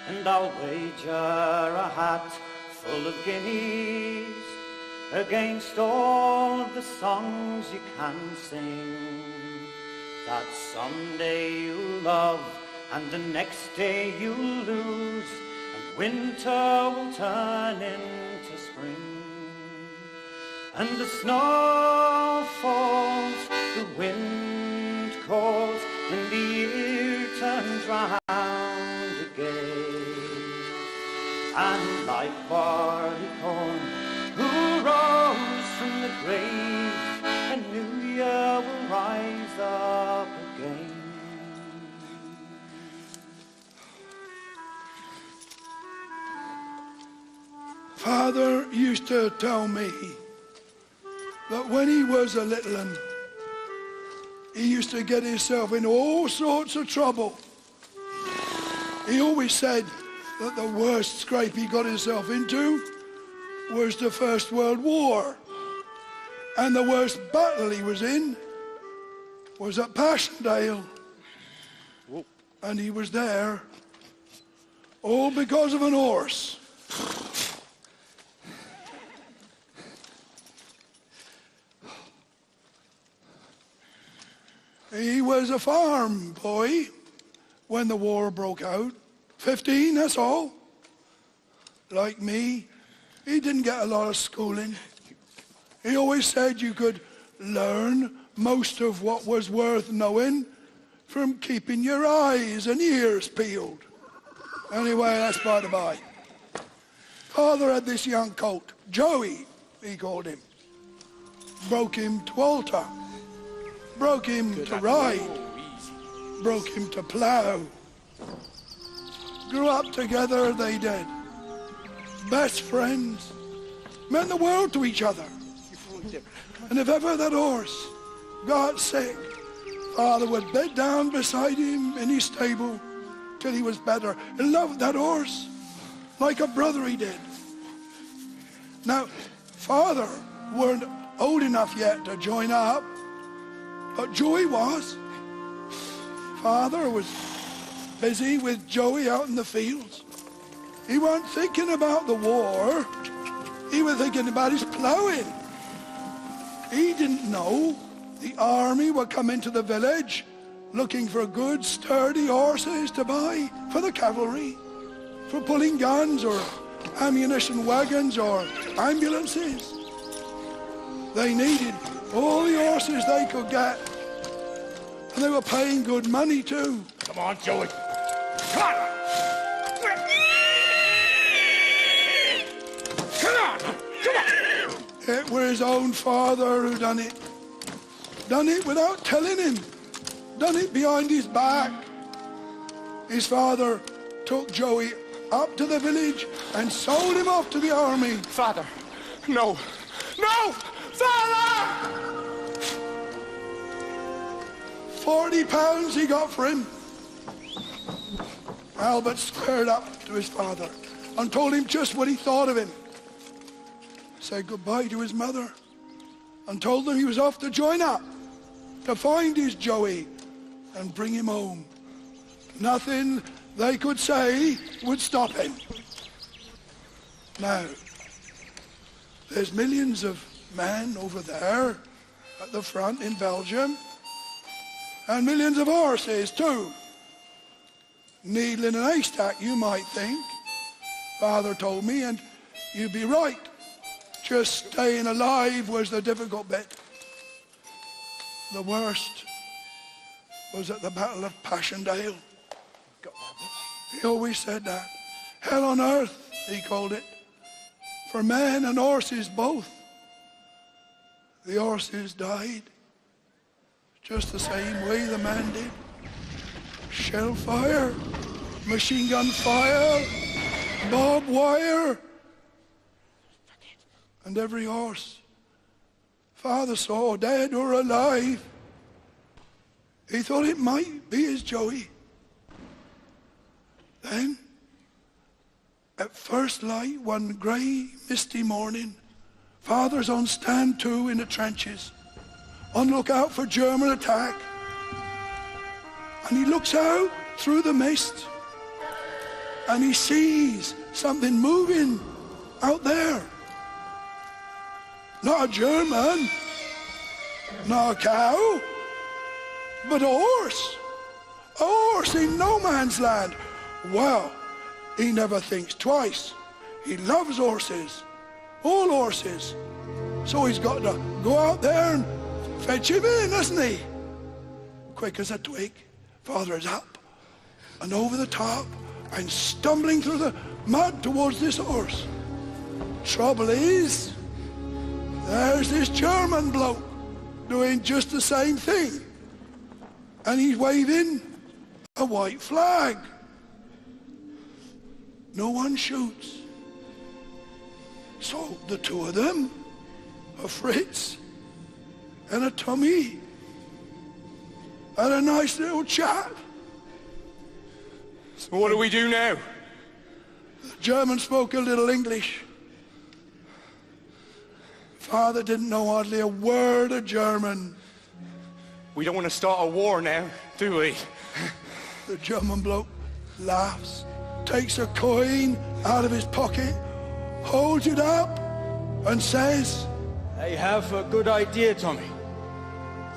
and I'll wager a hat full of guineas against all of the songs you can sing, that someday you'll love and the next day you'll lose, and winter will turn into spring, and the snow falls, the wind calls, and the year turns round again. And like barleycorn who rose from the grave, a new year will rise up again. Father used to tell me that when he was a little un, he used to get himself in all sorts of trouble. He always said that the worst scrape he got himself into was the First World War. And the worst battle he was in was at Passchendaele. And he was there all because of an horse. He was a farm boy when the war broke out. 15, that's all. Like me, he didn't get a lot of schooling. He always said you could learn most of what was worth knowing from keeping your eyes and ears peeled. Anyway, that's by the by. Father had this young colt, Joey, he called him. Broke him to alter. Broke him to ride, broke him to plough. Grew up together, they did. Best friends, meant the world to each other. And if ever that horse got sick, Father would bed down beside him in his stable till he was better. He loved that horse like a brother he did. Now, Father weren't old enough yet to join up, but Joey was. Father was busy with Joey out in the fields. He wasn't thinking about the war. He was thinking about his ploughing. He didn't know the army would come into the village looking for good, sturdy horses to buy for the cavalry, for pulling guns or ammunition wagons or ambulances. They needed all the horses they could get, and they were paying good money too. Come on, Joey. Come on! Come on! Come on! It was his own father who done it. Done it without telling him. Done it behind his back. His father took Joey up to the village and sold him off to the army. Father, no. No! Father! £40 he got for him. Albert squared up to his father and told him just what he thought of him. Said goodbye to his mother and told them he was off to join up to find his Joey and bring him home. Nothing they could say would stop him. Now, there's millions of men over there at the front in Belgium, and millions of horses too. Needle in an haystack, you might think. Father told me, and you'd be right. Just staying alive was the difficult bit. The worst was at the Battle of Passchendaele. He always said that. Hell on earth, he called it. For men and horses both. The horses died just the same way the man did. Shell fire, machine gun fire, barbed wire, and every horse Father saw, dead or alive, he thought it might be his Joey. Then, at first light one grey, misty morning, Father's on stand 2 in the trenches, on lookout for German attack. And he looks out through the mist, and he sees something moving out there. Not a German, not a cow, but a horse. A horse in no man's land. Well, he never thinks twice. He loves horses, all horses. So he's got to go out there and fetch him in, hasn't he? Quick as a twig, Father is up and over the top and stumbling through the mud towards this horse. Trouble is, there's this German bloke doing just the same thing. And he's waving a white flag. No one shoots. So the two of them, a Fritz and a Tommy, had a nice little chat. So what do we do now? The German spoke a little English. Father didn't know hardly a word of German. We don't want to start a war now, do we? The German bloke laughs, takes a coin out of his pocket, holds it up and says, I have a good idea, Tommy.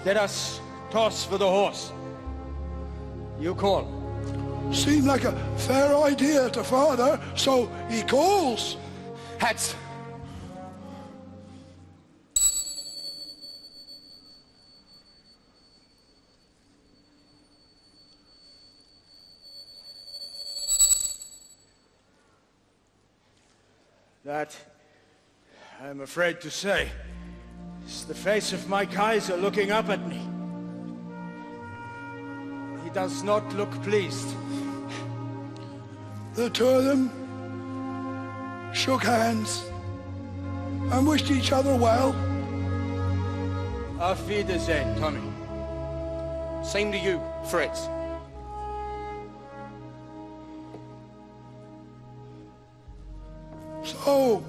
Let us toss for the horse. You call. seemed like a fair idea to Father, so he calls. Heads. That, I'm afraid to say, is the face of my Kaiser looking up at me. He does not look pleased. The two of them shook hands and wished each other well. Auf Wiedersehen, Tommy. Same to you, Fritz. So,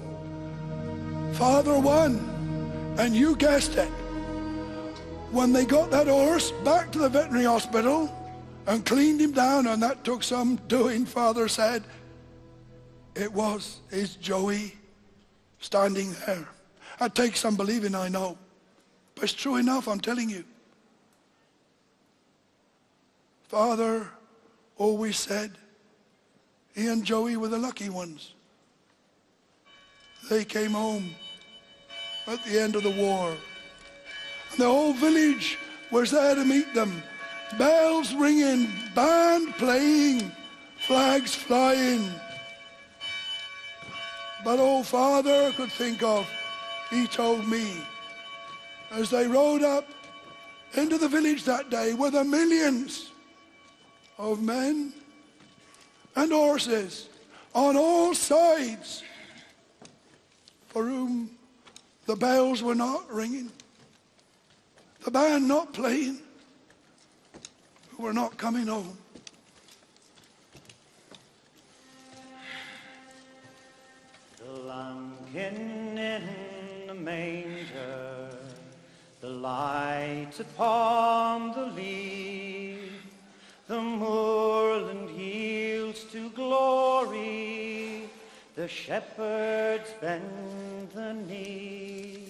Father won, and you guessed it. When they got that horse back to the veterinary hospital and cleaned him down, and that took some doing, Father said, it was his Joey standing there. That takes some believing, I know, but it's true enough, I'm telling you. Father always said he and Joey were the lucky ones. They came home at the end of the war. And the whole village was there to meet them. Bells ringing, band playing, flags flying. But all Father could think of, he told me, as they rode up into the village that day were the millions of men and horses on all sides, for whom the bells were not ringing, the band not playing, who were not coming home. The lambkin in the manger, the light upon the lea, the moorland yields to glory, the shepherds bend the knee.